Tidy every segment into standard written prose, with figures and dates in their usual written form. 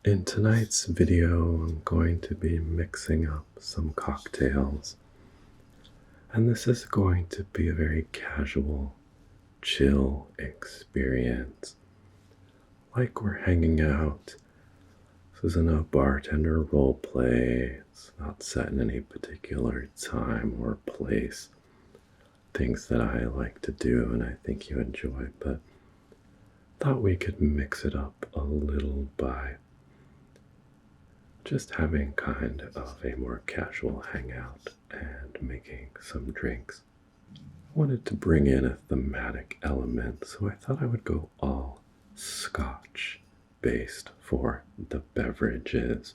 In tonight's video, I'm going to be mixing up some cocktails, and this is going to be a very casual, chill experience. Like we're hanging out. This isn't a bartender role play. It's not set in any particular time or place. Things that I like to do and I think you enjoy, but thought we could mix it up a little by just having kind of a more casual hangout and making some drinks. I wanted to bring in a thematic element, so I thought I would go all Scotch based for the beverages.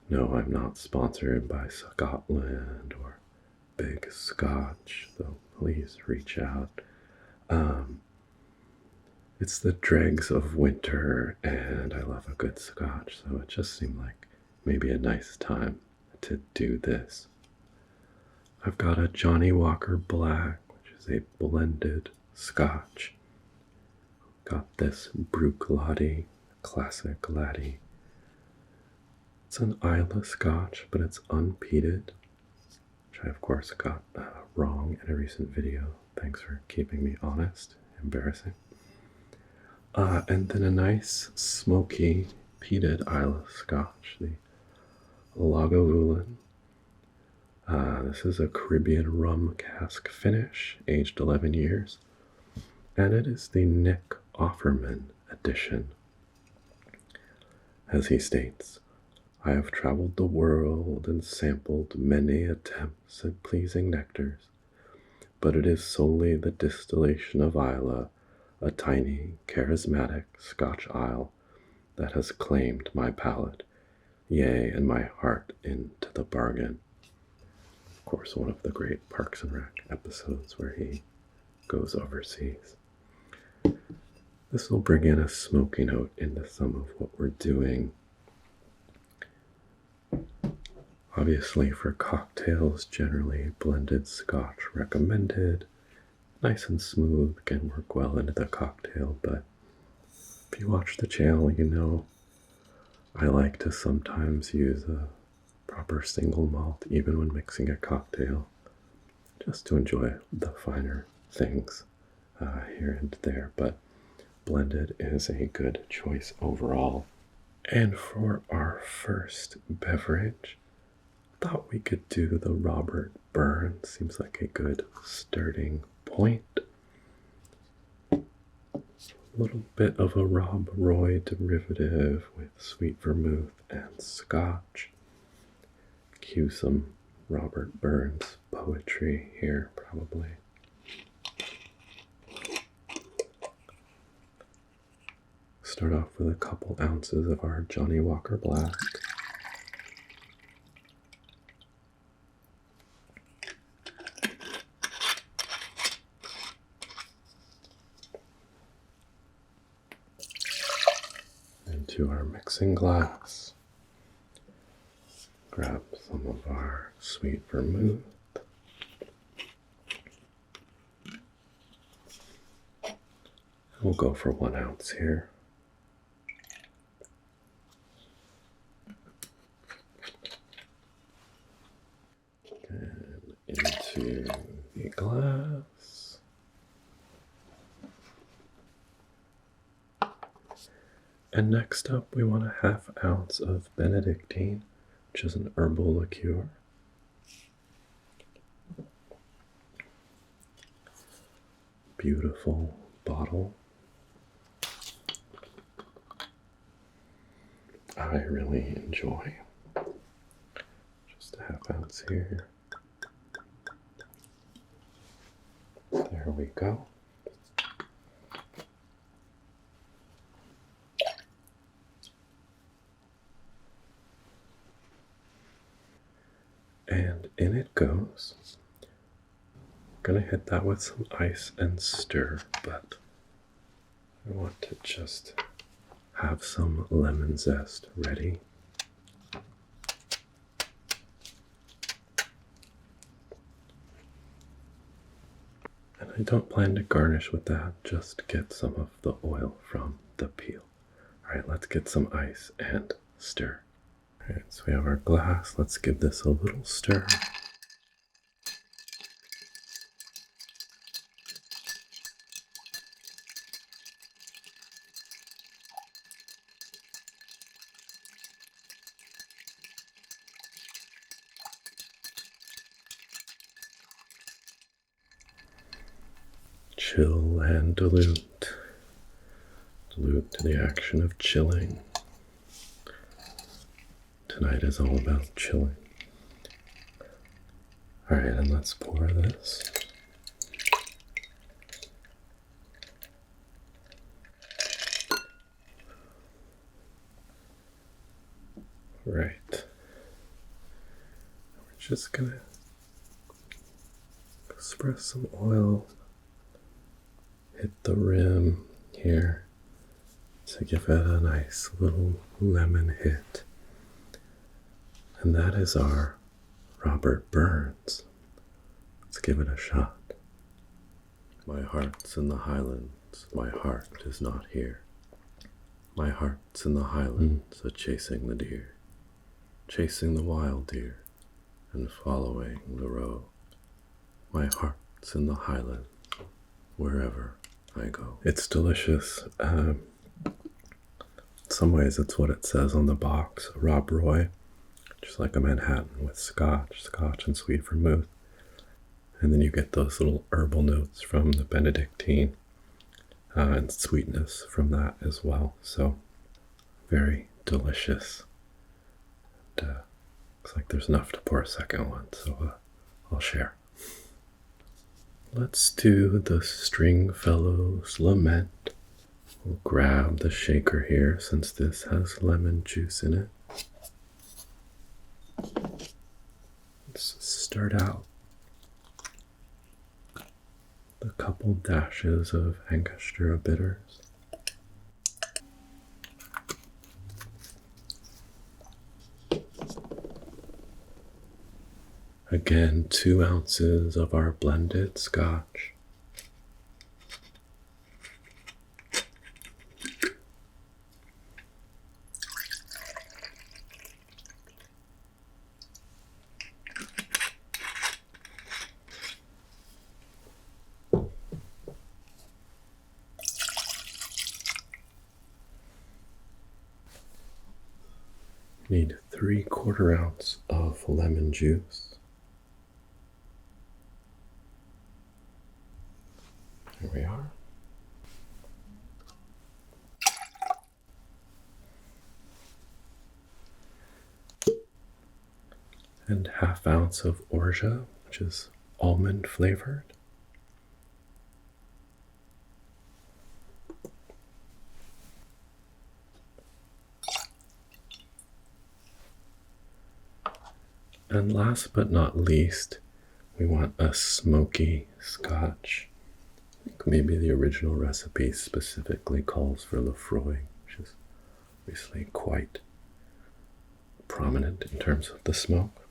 No, I'm not sponsored by Scotland or Big Scotch, though please reach out. It's the dregs of winter, and I love a good Scotch, so it just seemed like maybe a nice time to do this. I've got a Johnny Walker Black, which is a blended Scotch. Got this Brook Laddie, classic Laddie. It's an Isla Scotch, but it's unpeated, which I of course got wrong in a recent video. Thanks for keeping me honest. Embarrassing. And then a nice smoky peated Isla Scotch, the Lagavulin. This is a Caribbean rum cask finish, aged 11 years, and it is the Nick Offerman edition. As he states, I have traveled the world and sampled many attempts at pleasing nectars, but it is solely the distillation of Isla, a tiny, charismatic Scotch isle, that has claimed my palate, yea, and my heart into the bargain. Of course, one of the great Parks and Rec episodes where he goes overseas. This will bring in a smoky note into some of what we're doing. Obviously, for cocktails, generally blended Scotch recommended. Nice and smooth, can work well into the cocktail, but if you watch the channel, you know I like to sometimes use a proper single malt, even when mixing a cocktail, just to enjoy the finer things here and there, but blended is a good choice overall. And for our first beverage, thought we could do the Robert Burns. Seems like a good starting point. A little bit of a Rob Roy derivative with sweet vermouth and Scotch. Cue some Robert Burns poetry here, probably. Start off with a couple ounces of our Johnny Walker Black. Into our mixing glass. Grab some of our sweet vermouth. We'll go for 1 ounce here. And into the glass. And next up, we want a ½ ounce of Benedictine, which is an herbal liqueur. Beautiful bottle. I really enjoy. Just a ½ ounce here. There we go. And in it goes. I'm gonna hit that with some ice and stir, but I want to just have some lemon zest ready. I don't plan to garnish with that, just get some of the oil from the peel. All right, let's get some ice and stir. All right, so we have our glass. Let's give this a little stir. Chill and dilute. Dilute to the action of chilling. Tonight is all about chilling. All right, and let's pour this. Right. We're just gonna spread some oil, hit the rim here to give it a nice little lemon hit. And that is our Robert Burns. Let's give it a shot. My heart's in the Highlands, my heart is not here. My heart's in the Highlands, a-chasing the deer, chasing the wild deer, and following the roe. My heart's in the Highlands, wherever I go. It's delicious. In some ways, it's what it says on the box. Rob Roy, just like a Manhattan with Scotch and sweet vermouth. And then you get those little herbal notes from the Benedictine and sweetness from that as well. So very delicious. And, looks like there's enough to pour a second one, so I'll share. Let's do the Stringfellow's Lament. We'll grab the shaker here since this has lemon juice in it. Let's start out a couple dashes of Angostura bitters. Again, 2 ounces of our blended Scotch. Need 3/4 ounce of lemon juice. Here we are. And 1/2 ounce of orgeat, which is almond flavored. And last but not least, we want a smoky Scotch. I think maybe the original recipe specifically calls for Lefroy, which is obviously quite prominent in terms of the smoke.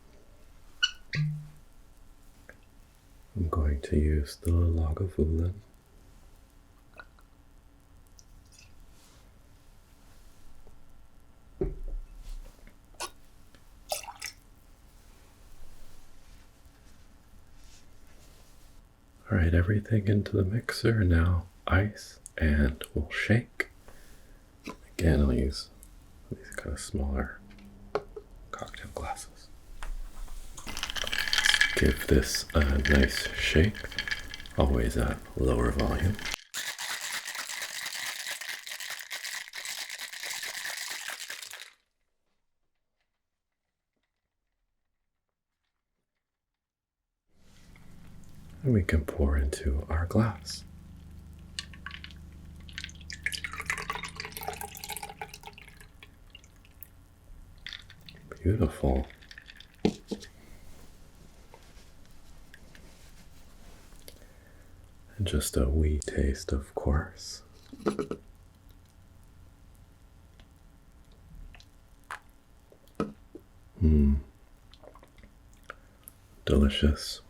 I'm going to use the Lagavulin. All right, everything into the mixer, now ice, and we'll shake. Again, I'll use these kind of smaller cocktail glasses. Let's give this a nice shake, always at lower volume. And we can pour into our glass. Beautiful. And just a wee taste, of course. Delicious.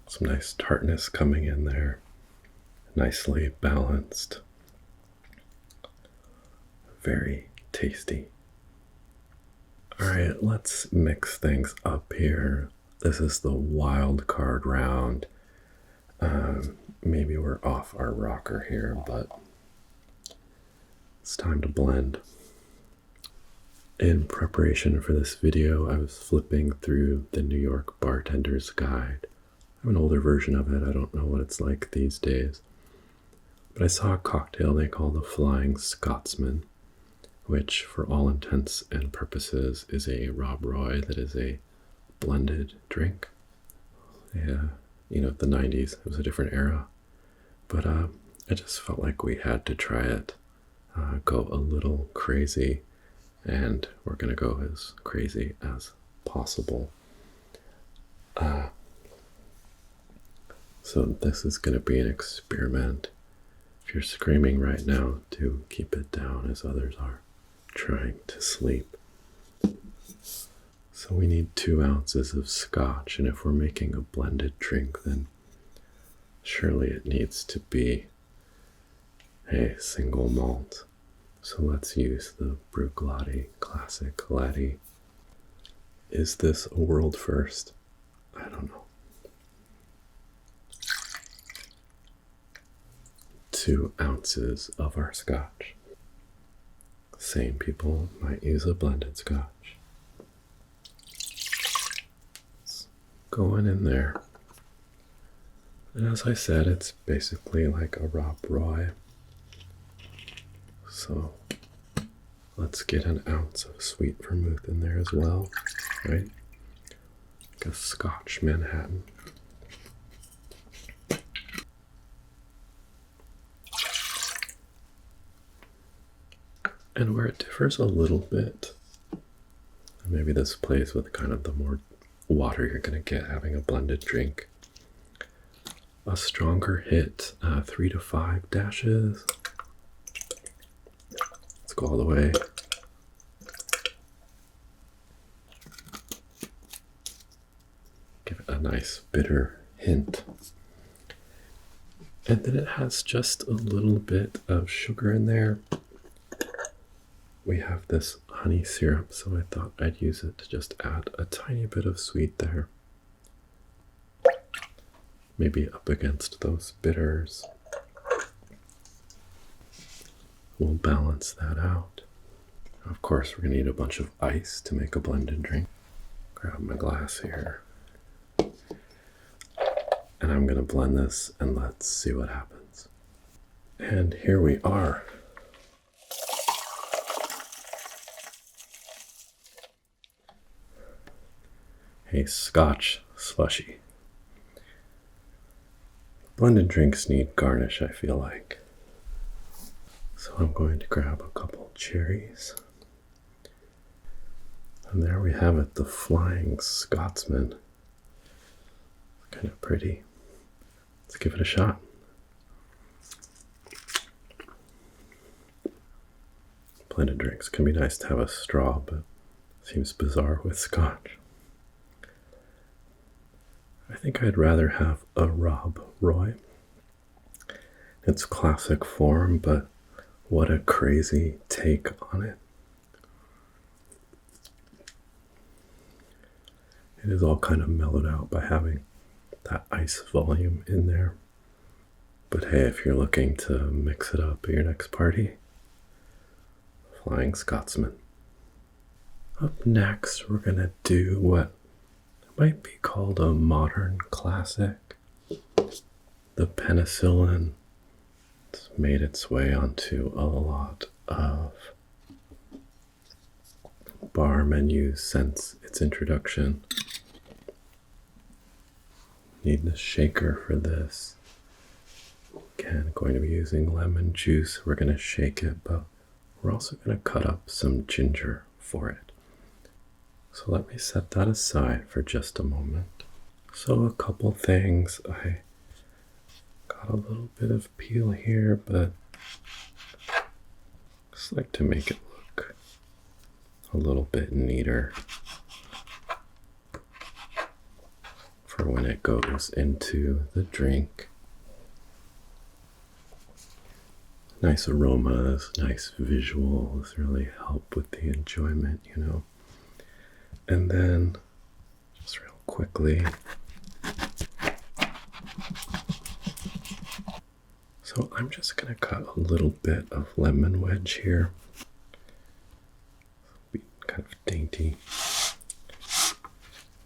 Some nice tartness coming in there. Nicely balanced. very tasty. Alright, let's mix things up here. This is the wild card round. Maybe we're off our rocker here, but it's time to blend. In preparation for this video, I was flipping through the New York Bartender's Guide. I have an older version of it. I don't know what it's like these days. But I saw a cocktail they call the Flying Scotsman, which for all intents and purposes is a Rob Roy that is a blended drink. Yeah, the 90s, it was a different era. But I just felt like we had to try it, go a little crazy, and we're going to go as crazy as possible. So this is going to be an experiment. If you're screaming right now, do keep it down as others are trying to sleep. So we need 2 ounces of Scotch, and if we're making a blended drink, then surely it needs to be a single malt. So let's use the Bruichladdich Classic Laddie. Is this a world first? I don't know. 2 ounces of our Scotch. Same people might use a blended Scotch. It's going in there. And as I said, it's basically like a Rob Roy. So let's get an ounce of sweet vermouth in there as well, right? Like a Scotch Manhattan. And where it differs a little bit, maybe this plays with kind of the more water you're going to get having a blended drink. A stronger hit, 3 to 5 dashes. Let's go all the way. Give it a nice bitter hint. And then it has just a little bit of sugar in there. We have this honey syrup, so I thought I'd use it to just add a tiny bit of sweet there. Maybe up against those bitters. We'll balance that out. Of course, we're going to need a bunch of ice to make a blended drink. Grab my glass here. And I'm going to blend this, and let's see what happens. And here we are. A Scotch slushy. Blended drinks need garnish, I feel like. So I'm going to grab a couple cherries. And there we have it, the Flying Scotsman. Kind of pretty. Let's give it a shot. Blended drinks can be nice to have a straw, but seems bizarre with Scotch. I think I'd rather have a Rob Roy. It's classic form, but what a crazy take on it. It is all kind of mellowed out by having that ice volume in there. But hey, if you're looking to mix it up at your next party, Flying Scotsman. Up next, we're going to do what might be called a modern classic. The Penicillin. It's made its way onto a lot of bar menus since its introduction. Need the shaker for this. Again, going to be using lemon juice. We're going to shake it, but we're also going to cut up some ginger for it. So let me set that aside for just a moment. So a couple things. I got a little bit of peel here, but just like to make it look a little bit neater for when it goes into the drink. Nice aromas, nice visuals really help with the enjoyment, And then, just real quickly, so I'm just going to cut a little bit of lemon wedge here. Be kind of dainty.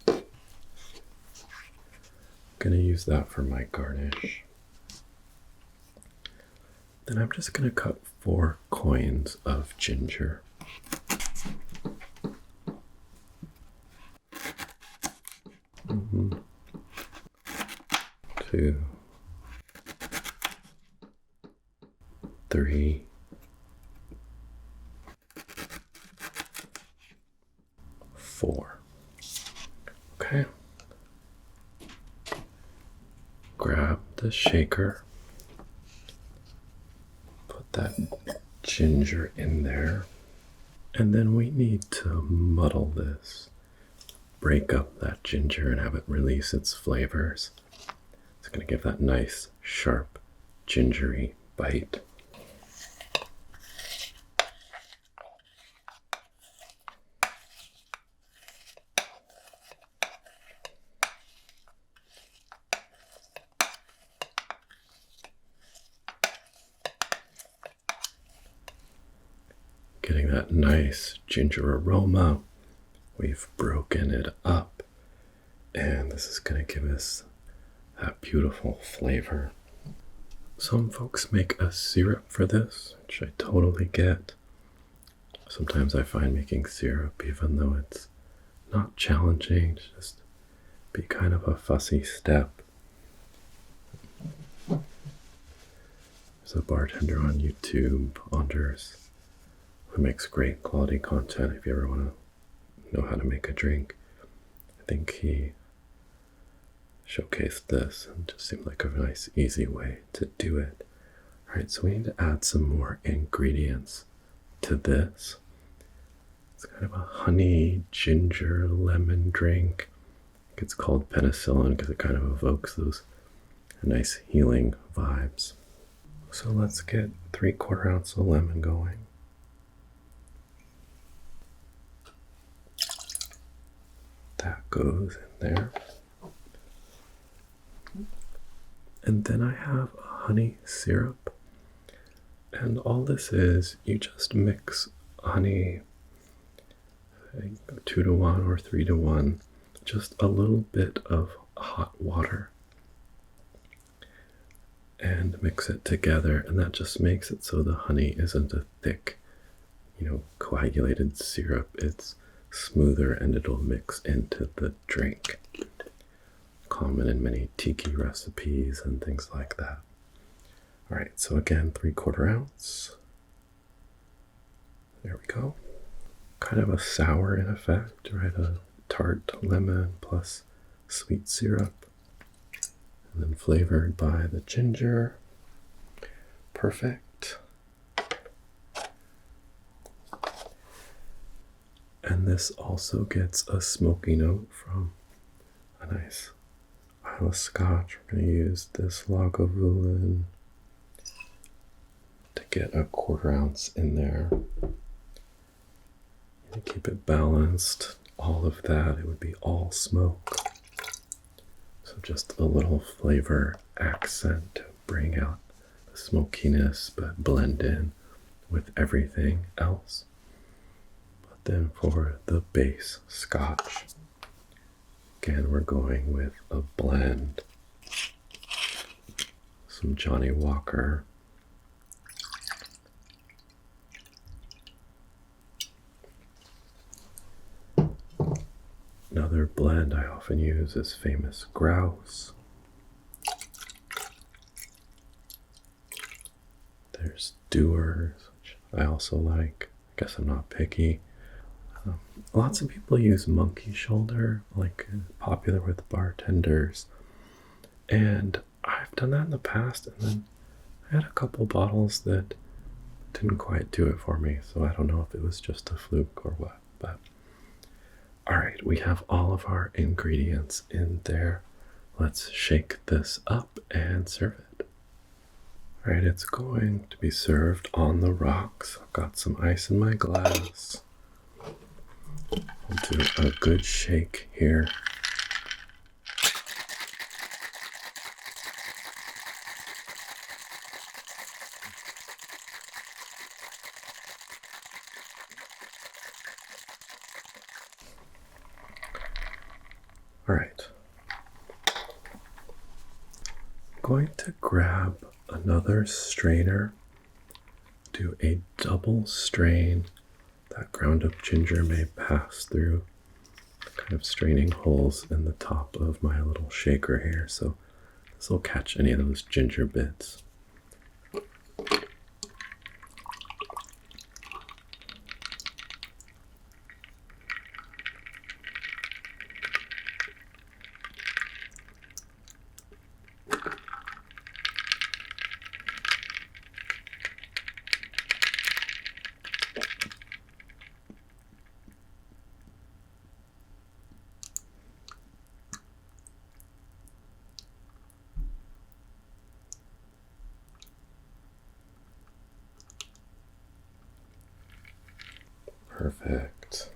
I'm going to use that for my garnish. Then I'm just going to cut 4 coins of ginger. 2, 3, 4. Okay. Grab the shaker. Put that ginger in there. And then we need to muddle this. Break up that ginger and have it release its flavors. It's going to give that nice, sharp, gingery bite. Getting that nice ginger aroma. We've broken it up, and this is going to give us that beautiful flavor. Some folks make a syrup for this, which I totally get. Sometimes I find making syrup, even though it's not challenging, to just be kind of a fussy step. There's a bartender on YouTube, Anders, who makes great quality content if you ever want to know how to make a drink. I think he showcased this and just seemed like a nice, easy way to do it. All right, so we need to add some more ingredients to this. It's kind of a honey, ginger, lemon drink. I think it's called Penicillin because it kind of evokes those nice healing vibes. So let's get 3/4 ounce of lemon going. That goes in there. And then I have a honey syrup. And all this is, you just mix honey 2-to-1 or 3-to-1, just a little bit of hot water, and mix it together. And that just makes it so the honey isn't a thick, coagulated syrup. It's smoother and it'll mix into the drink. Common in many tiki recipes and things like that. All right, so again, 3/4 ounce. There we go. Kind of a sour in effect, right? A tart lemon plus sweet syrup. And then flavored by the ginger. Perfect. And this also gets a smoky note from a nice Isle of Scotch. We're going to use this Lagavulin to get a 1/4 ounce in there. And keep it balanced. All of that, it would be all smoke. So just a little flavor accent to bring out the smokiness, but blend in with everything else. But then for the base Scotch, again, we're going with a blend. Some Johnny Walker. Another blend I often use is Famous Grouse. There's Dewar's, which I also like. I guess I'm not picky. Lots of people use Monkey Shoulder, like popular with bartenders. And I've done that in the past, and then I had a couple bottles that didn't quite do it for me. So I don't know if it was just a fluke or what, but all right, we have all of our ingredients in there. Let's shake this up and serve it. All Right, it's going to be served on the rocks. I've got some ice in my glass. I'll do a good shake here. All right. I'm going to grab another strainer, do a double strain. That ground up ginger may pass through kind of straining holes in the top of my little shaker here, so this will catch any of those ginger bits. Perfect.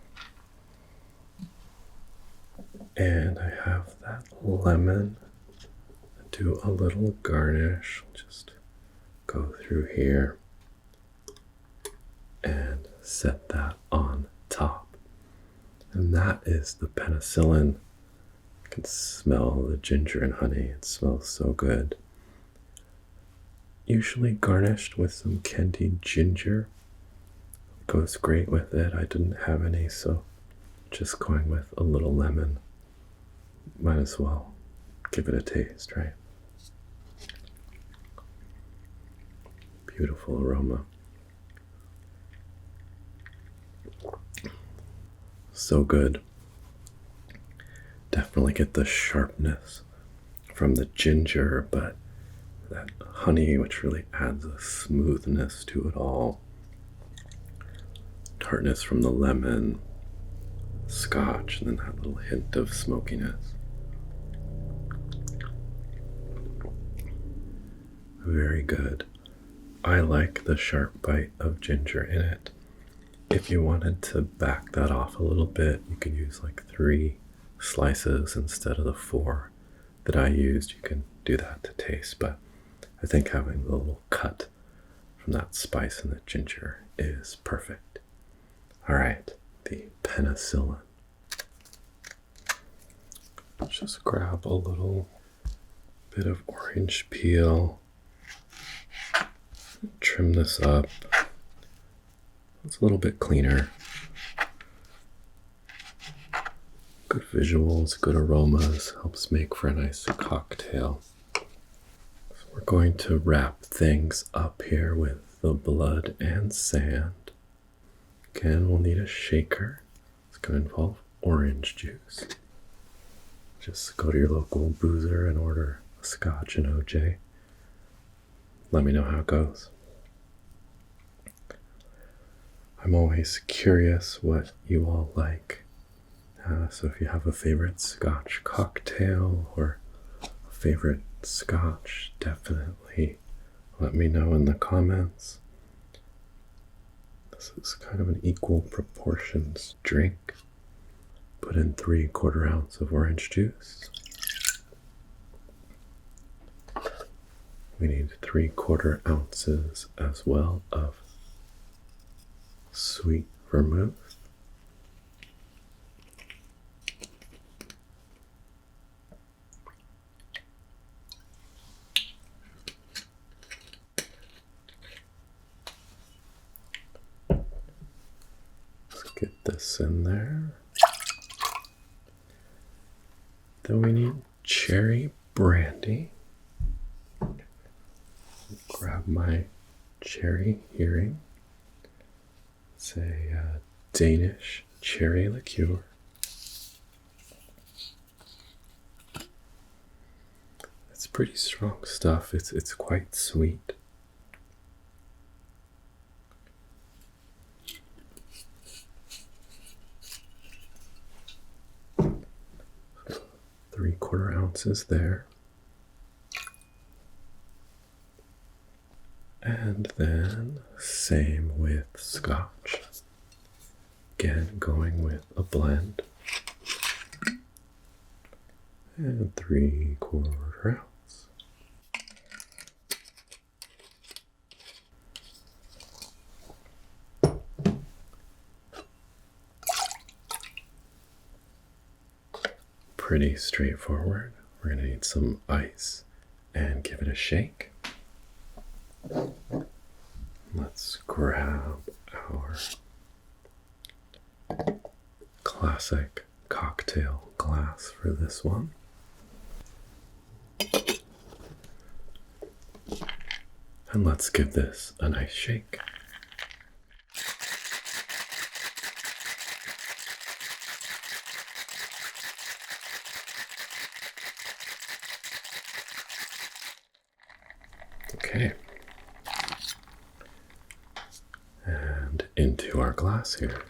And I have that lemon. Do a little garnish. Just go through here and set that on top. And that is the penicillin. You can smell the ginger and honey. It smells so good. Usually garnished with some candied ginger. Goes great with it. I didn't have any, so just going with a little lemon. Might as well give it a taste, right? Beautiful aroma. So good. Definitely get the sharpness from the ginger, but that honey, which really adds a smoothness to it all. Tartness from the lemon, scotch, and then that little hint of smokiness. Very good. I like the sharp bite of ginger in it. If you wanted to back that off a little bit, you could use like 3 slices instead of the 4 that I used. You can do that to taste, but I think having the little cut from that spice and the ginger is perfect. All right, the penicillin. Just grab a little bit of orange peel, trim this up. It's a little bit cleaner. Good visuals, good aromas, helps make for a nice cocktail. So we're going to wrap things up here with the blood and sand. Again, we'll need a shaker. It's going to involve orange juice. Just go to your local boozer and order a Scotch and OJ. Let me know how it goes. I'm always curious what you all like. So if you have a favorite Scotch cocktail or a favorite Scotch, definitely let me know in the comments. This is kind of an equal proportions drink. Put in 3/4 ounce of orange juice. We need 3/4 ounces as well of sweet vermouth. Let's get this in there. Then we need cherry brandy. Grab my cherry hearing. It's a Danish cherry liqueur. It's pretty strong stuff. It's quite sweet. So 3/4 ounces there. And then same with Scotch. Again, going with a blend. And 3/4 ounce. Pretty straightforward. We're going to need some ice and give it a shake. Let's grab our classic cocktail glass for this one. And let's give this a nice shake. Okay. And into our glass here.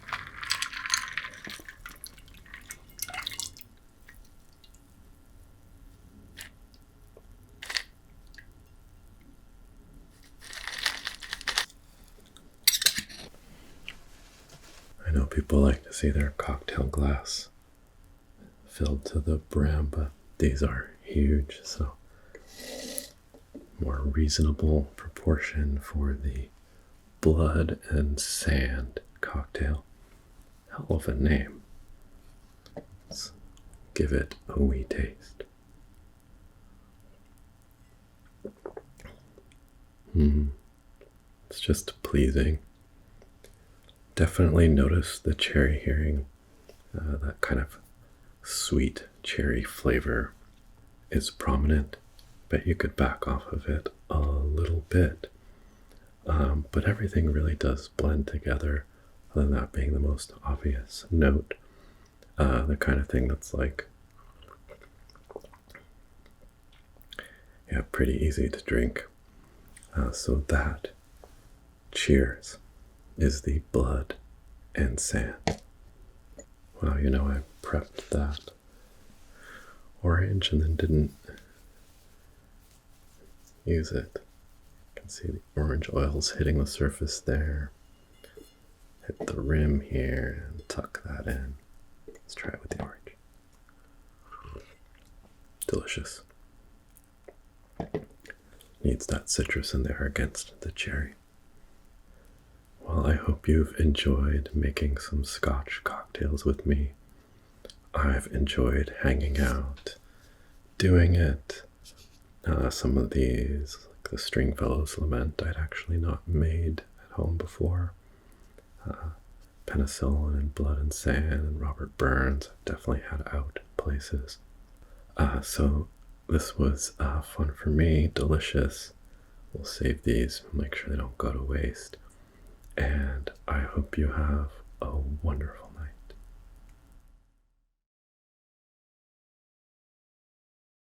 I know people like to see their cocktail glass filled to the brim, but these are huge, so more reasonable proportion for the blood and sand cocktail. Hell of a name. Let's give it a wee taste. It's just pleasing. Definitely notice the cherry here. That kind of sweet cherry flavor is prominent, but you could back off of it a little bit. But everything really does blend together, other than that being the most obvious note. The kind of thing that's like, yeah, pretty easy to drink. So that, cheers, is the blood and sand. Wow, I prepped that orange and then didn't use it. You can see the orange oils hitting the surface there. Hit the rim here and tuck that in. Let's try it with the orange. Delicious. Needs that citrus in there against the cherry. Well, I hope you've enjoyed making some Scotch cocktails with me. I've enjoyed hanging out, doing it. Some of these, like the Stringfellow's Lament, I'd actually not made at home before. Penicillin and Blood and Sand and Robert Burns, I've definitely had out places. So this was fun for me, delicious. We'll save these, make sure they don't go to waste. And I hope you have a wonderful